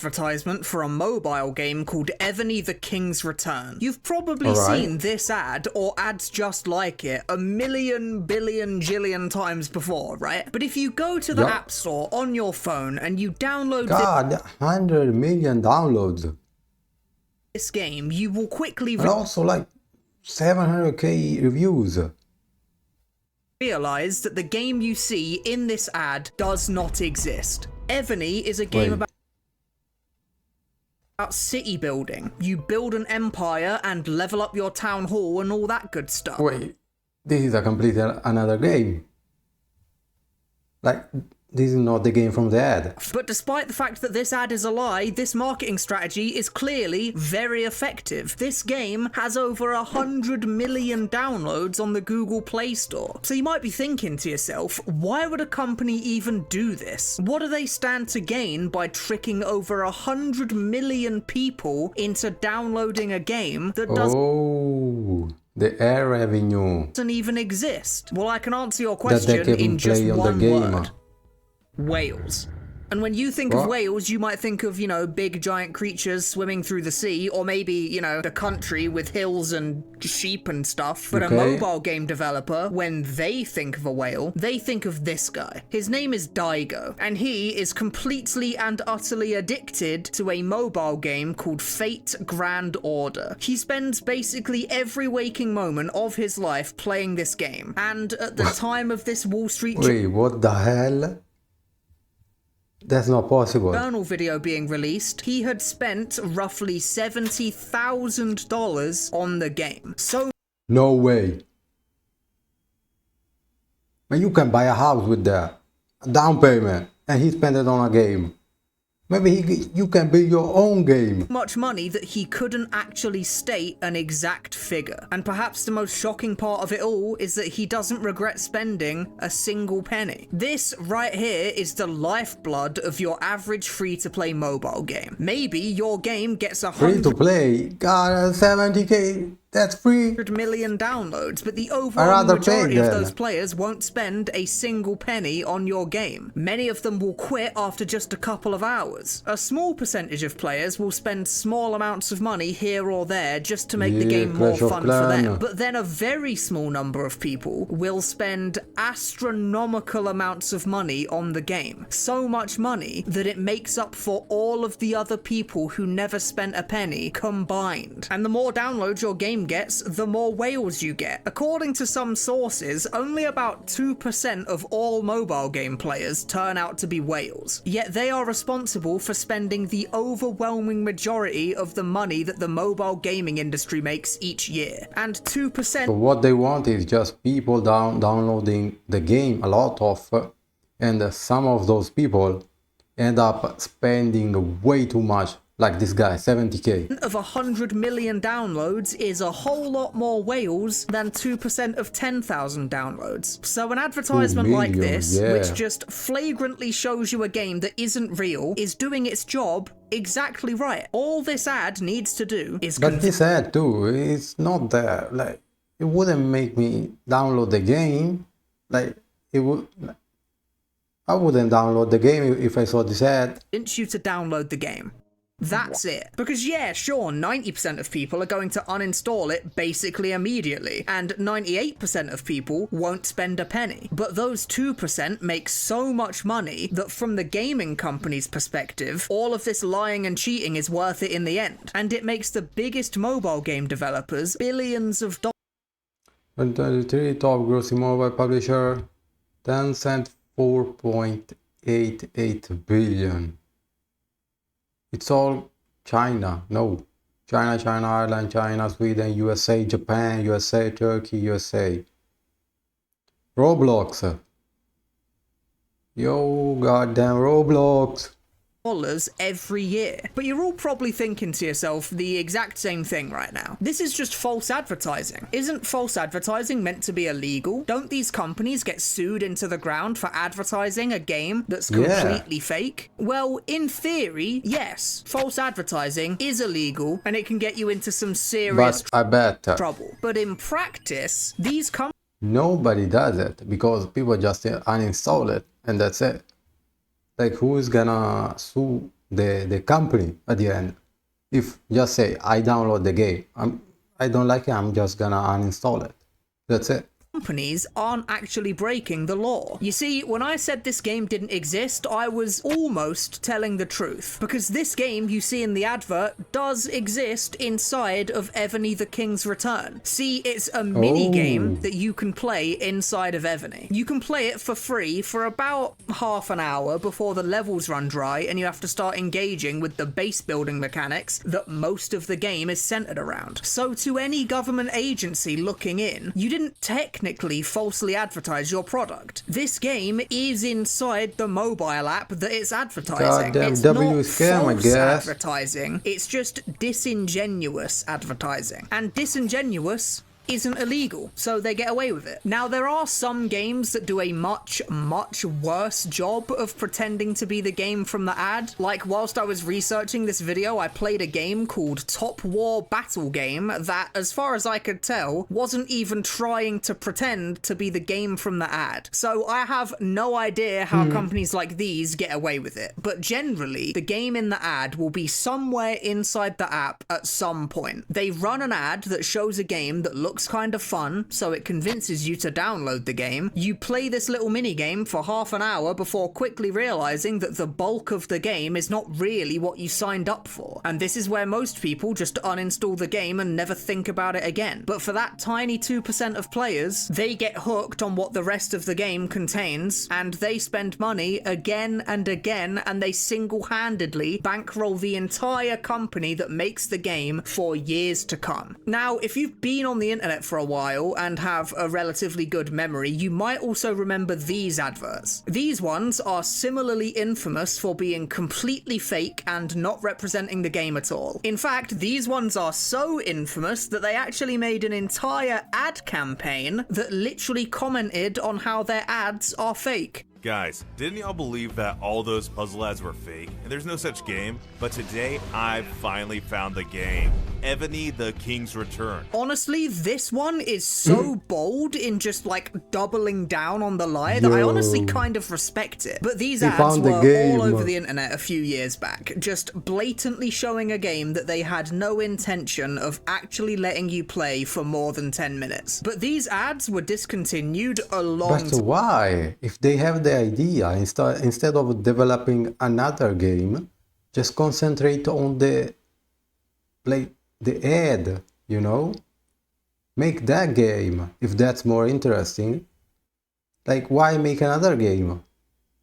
advertisement for a mobile game called Evony the King's Return. You've probably seen this ad or ads just like it a million, billion, jillion times before, right? But if you go to the App Store on your phone and you download 100 million downloads. This game, you will quickly and also like 700k reviews. Realize that the game you see in this ad does not exist. Evony is a game about city building. You build an empire and level up your town hall and all that good stuff. Wait, this is a completely another game. Like, this is not the game from the ad. But despite the fact that this ad is a lie, this marketing strategy is clearly very effective. This game has over 100 million downloads on the Google Play Store. So you might be thinking to yourself, why would a company even do this? What do they stand to gain by tricking over 100 million people into downloading a game that the ad revenue doesn't even exist? Well, I can answer your question in just one word. Whales. And when you think of whales, you might think of, you know, big giant creatures swimming through the sea, or maybe, you know, the country with hills and sheep and stuff. But a mobile game developer, when they think of a whale, they think of this guy. His name is Daigo, and he is completely and utterly addicted to a mobile game called Fate Grand Order. He spends basically every waking moment of his life playing this game. And at the time of this Wall Street... Wait, what the hell? That's not possible. Journal video being released, he had spent roughly $70,000 on the game. So no way. Man, you can buy a house with that down payment, and he spent it on a game. Maybe you can build your own game. Much money that he couldn't actually state an exact figure. And perhaps the most shocking part of it all is that he doesn't regret spending a single penny. This right here is the lifeblood of your average free-to-play mobile game. Maybe your game gets 100 God, 70k. That's free. 100 million downloads, but the overall majority of those players won't spend a single penny on your game. Many of them will quit after just a couple of hours. A small percentage of players will spend small amounts of money here or there just to make the game more fun for them. But then a very small number of people will spend astronomical amounts of money on the game. So much money that it makes up for all of the other people who never spent a penny combined. And the more downloads your game gets, the more whales you get. According to some sources, only about 2% of all mobile game players turn out to be whales. Yet they are responsible for spending the overwhelming majority of the money that the mobile gaming industry makes each year. And 2%... So what they want is just people downloading the game a lot of, and some of those people end up spending way too much. Like this guy, 70k. Of 100 million downloads is a whole lot more whales than 2% of 10,000 downloads. So an advertisement like this, which just flagrantly shows you a game that isn't real, is doing its job exactly right. All this ad needs to do is... But this ad too, it's not there. Like, it wouldn't make me download the game. Like, it would... I wouldn't download the game if I saw this ad. Convince you to download the game. That's it. Because yeah, sure, 90% of people are going to uninstall it basically immediately, and 98% of people won't spend a penny. But those 2% make so much money that from the gaming company's perspective, all of this lying and cheating is worth it in the end. And it makes the biggest mobile game developers billions of dollars. 23 top grossing mobile publisher, Tencent 4.88 billion. It's all China. No. China, Ireland, China, Sweden, USA, Japan, USA, Turkey, USA. Roblox. Yo, goddamn Roblox. Every year. But you're all probably thinking to yourself the exact same thing right now. This is just false advertising. Isn't false advertising meant to be illegal? Don't these companies get sued into the ground for advertising a game that's completely fake? Well, in theory, yes. False advertising is illegal and it can get you into some serious trouble. But in practice, these companies... Nobody does it because people just uninstall it and that's it. Like, who is gonna sue the company at the end. If just say I download the game, I don't like it, I'm just gonna uninstall it. That's it. Companies aren't actually breaking the law. You see, when I said this game didn't exist, I was almost telling the truth. Because this game you see in the advert does exist inside of Evony the King's Return. See, it's a mini game that you can play inside of Evony. You can play it for free for about half an hour before the levels run dry and you have to start engaging with the base building mechanics that most of the game is centered around. So to any government agency looking in, you didn't technically falsely advertise your product. This game is inside the mobile app that it's advertising. Goddamn it's W not scam, I false guess. advertising. It's just disingenuous advertising. And disingenuous isn't illegal, so they get away with it. Now, there are some games that do a much, much worse job of pretending to be the game from the ad. Like, whilst I was researching this video, I played a game called Top War Battle Game that, as far as I could tell, wasn't even trying to pretend to be the game from the ad. So I have no idea how companies like these get away with it. But generally, the game in the ad will be somewhere inside the app at some point. They run an ad that shows a game that looks kind of fun, so it convinces you to download the game. You play this little mini game for half an hour before quickly realizing that the bulk of the game is not really what you signed up for. And this is where most people just uninstall the game and never think about it again. But for that tiny 2% of players, they get hooked on what the rest of the game contains, and they spend money again and again, and they single-handedly bankroll the entire company that makes the game for years to come. Now, if you've been on the internet for a while and have a relatively good memory, you might also remember these adverts. These ones are similarly infamous for being completely fake and not representing the game at all. In fact, these ones are so infamous that they actually made an entire ad campaign that literally commented on how their ads are fake. Guys, didn't y'all believe that all those puzzle ads were fake and there's no such game? But today, I finally found the game. Evony the King's Return. Honestly, this one is so bold in just like doubling down on the lie that I honestly kind of respect it. But these ads were all over the internet a few years back, just blatantly showing a game that they had no intention of actually letting you play for more than 10 minutes. But these ads were discontinued a long time. But why? If they have the idea, instead of developing another game, just concentrate on the ad, you know? Make that game, if that's more interesting. Like, why make another game?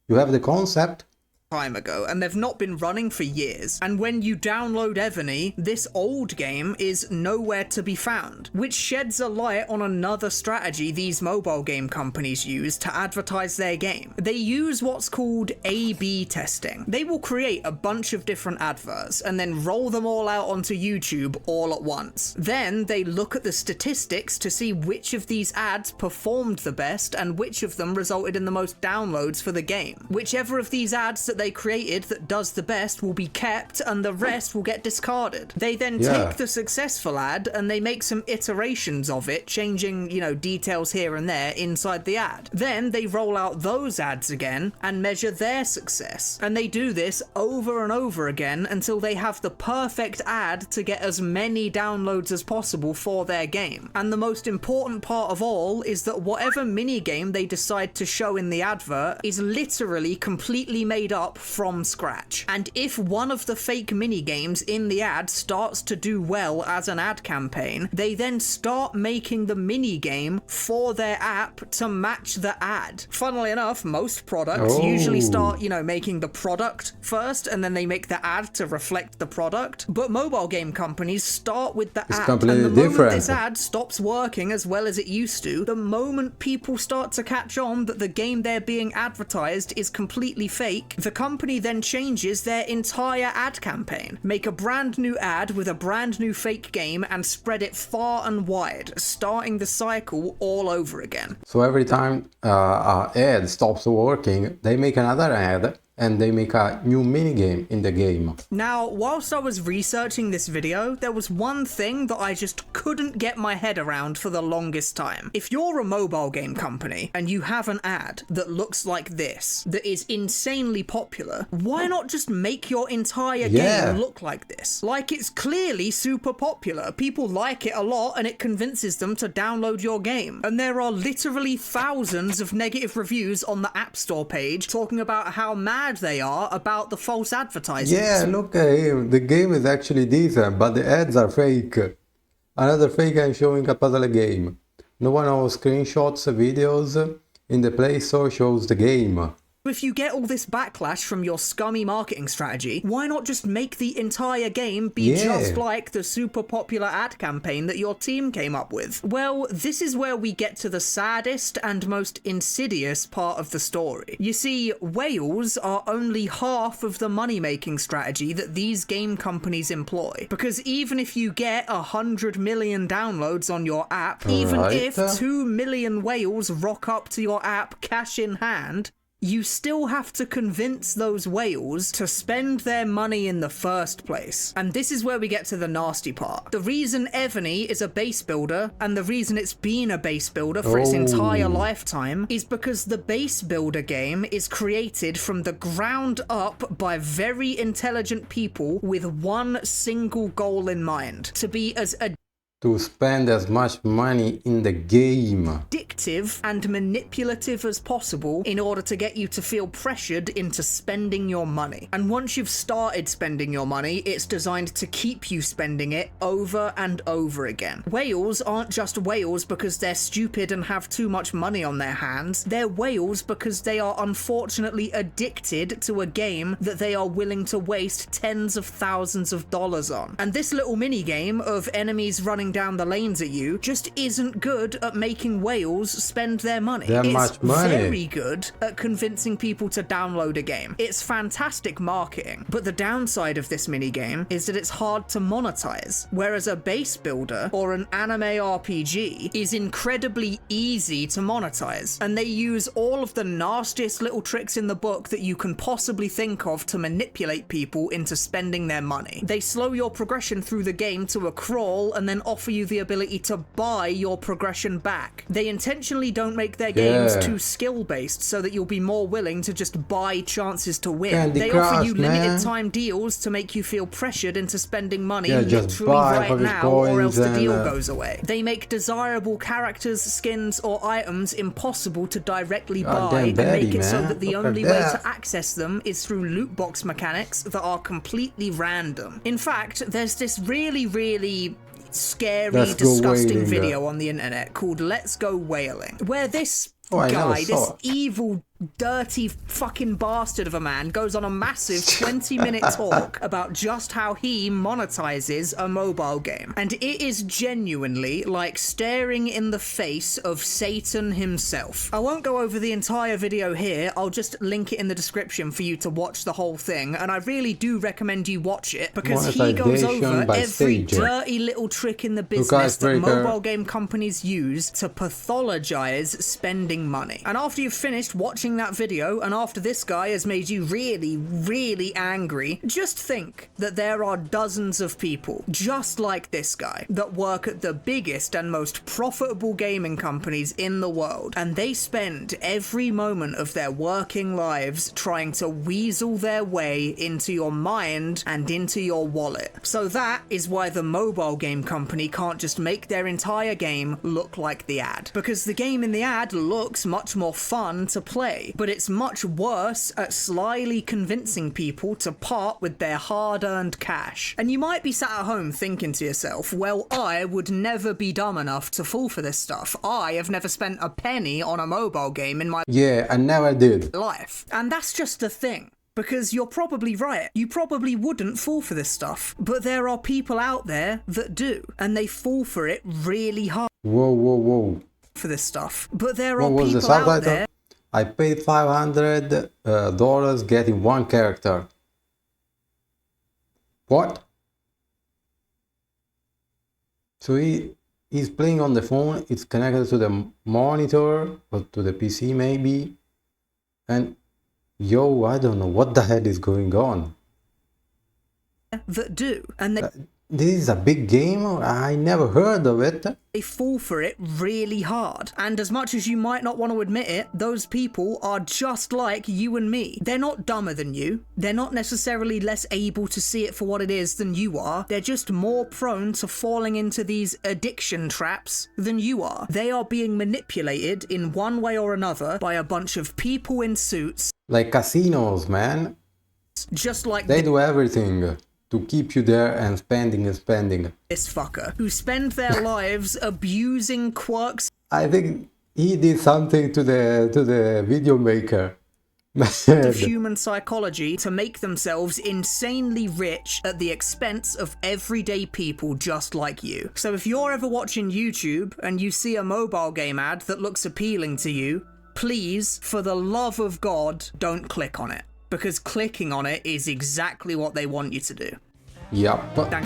You have the concept. Time ago, and they've not been running for years. And when you download Evony, this old game is nowhere to be found, which sheds a light on another strategy these mobile game companies use to advertise their game. They use what's called A/B testing. They will create a bunch of different adverts and then roll them all out onto YouTube all at once. Then they look at the statistics to see which of these ads performed the best and which of them resulted in the most downloads for the game. Whichever of these ads that they created that does the best will be kept and the rest will get discarded. They then take the successful ad and they make some iterations of it, changing, you know, details here and there inside the ad. Then they roll out those ads again and measure their success. And they do this over and over again until they have the perfect ad to get as many downloads as possible for their game. And the most important part of all is that whatever minigame they decide to show in the advert is literally completely made up from scratch. And if one of the fake minigames in the ad starts to do well as an ad campaign, they then start making the minigame for their app to match the ad. Funnily enough, most products usually start, you know, making the product first and then they make the ad to reflect the product. But mobile game companies start with the ad. And the moment this ad stops working as well as it used to, the moment people start to catch on that the game they're being advertised is completely fake, the company then changes their entire ad campaign, make a brand new ad with a brand new fake game and spread it far and wide, starting the cycle all over again. So every time an ad stops working, they make another ad and they make a new minigame in the game. Now, whilst I was researching this video, there was one thing that I just couldn't get my head around for the longest time. If you're a mobile game company and you have an ad that looks like this, that is insanely popular, why not just make your entire game look like this? Like, it's clearly super popular. People like it a lot and it convinces them to download your game. And there are literally thousands of negative reviews on the App Store page talking about how mad they are about the false advertisements. Yeah, look at him. The game is actually decent, but the ads are fake. Another fake I'm showing a puzzle game. No one knows screenshots, videos in the Play Store shows the game. If you get all this backlash from your scummy marketing strategy, why not just make the entire game be just like the super popular ad campaign that your team came up with? Well, this is where we get to the saddest and most insidious part of the story. You see, whales are only half of the money-making strategy that these game companies employ. Because even if you get 100 million downloads on your app, even if 2 million whales rock up to your app cash in hand, you still have to convince those whales to spend their money in the first place. And this is where we get to the nasty part. The reason Evony is a base builder, and the reason it's been a base builder for its entire lifetime, is because the base builder game is created from the ground up by very intelligent people with one single goal in mind: to be as to spend as much money in the game, addictive and manipulative as possible in order to get you to feel pressured into spending your money. And once you've started spending your money, it's designed to keep you spending it over and over again. Whales aren't just whales because they're stupid and have too much money on their hands. They're whales because they are unfortunately addicted to a game that they are willing to waste tens of thousands of dollars on. And this little mini game of enemies running down the lanes at you just isn't good at making whales spend their money. It's very good at convincing people to download a game. It's fantastic marketing, but the downside of this minigame is that it's hard to monetize, whereas a base builder or an anime RPG is incredibly easy to monetize, and they use all of the nastiest little tricks in the book that you can possibly think of to manipulate people into spending their money. They slow your progression through the game to a crawl and then offer you the ability to buy your progression back. They intentionally don't make their games too skill-based so that you'll be more willing to just buy chances to win. They offer you limited time deals to make you feel pressured into spending money literally right now, or else the deal goes away. They make desirable characters, skins, or items impossible to directly buy and make it so that the only way to access them is through loot box mechanics that are completely random. In fact, there's this really scary, disgusting video on the internet called Let's Go Whaling, where this guy, this evil, dirty fucking bastard of a man, goes on a massive 20-minute talk about just how he monetizes a mobile game. And it is genuinely like staring in the face of Satan himself. I won't go over the entire video here, I'll just link it in the description for you to watch the whole thing, and I really do recommend you watch it, because he goes over every dirty little trick in the business that mobile game companies use to pathologize spending money. And after you've finished watching that video, and after this guy has made you really angry, just think that there are dozens of people just like this guy that work at the biggest and most profitable gaming companies in the world, and they spend every moment of their working lives trying to weasel their way into your mind and into your wallet. So that is why the mobile game company can't just make their entire game look like the ad, because the game in the ad looks much more fun to play, but it's much worse at slyly convincing people to part with their hard-earned cash. And you might be sat at home thinking to yourself, well, I would never be dumb enough to fall for this stuff. I have never spent a penny on a mobile game in my I never did life. And that's just the thing. Because you're probably right. You probably wouldn't fall for this stuff. But there are people out there that do. And they fall for it really hard. Whoa. For this stuff. But there are people out there. I paid $500 getting one character. What? So he's playing on the phone. It's connected to the monitor or to the PC maybe. And Yo, I don't know what the hell is going on. That do, and This is a big game? I never heard of it. they fall for it really hard. And as much as you might not want to admit it, those people are just like you and me. They're not dumber than you. They're not necessarily less able to see it for what it is than you are. They're just more prone to falling into these addiction traps than you are. They are being manipulated in one way or another by a bunch of people in suits. Like casinos, man. Just like They do everything to keep you there and spending and spending. this fucker, who spend their lives abusing quirks I think he did something to the video maker. of human psychology to make themselves insanely rich at the expense of everyday people just like you. So if you're ever watching YouTube and you see a mobile game ad that looks appealing to you, please, for the love of God, don't click on it. Because clicking on it is exactly what they want you to do. Yup. Thanks.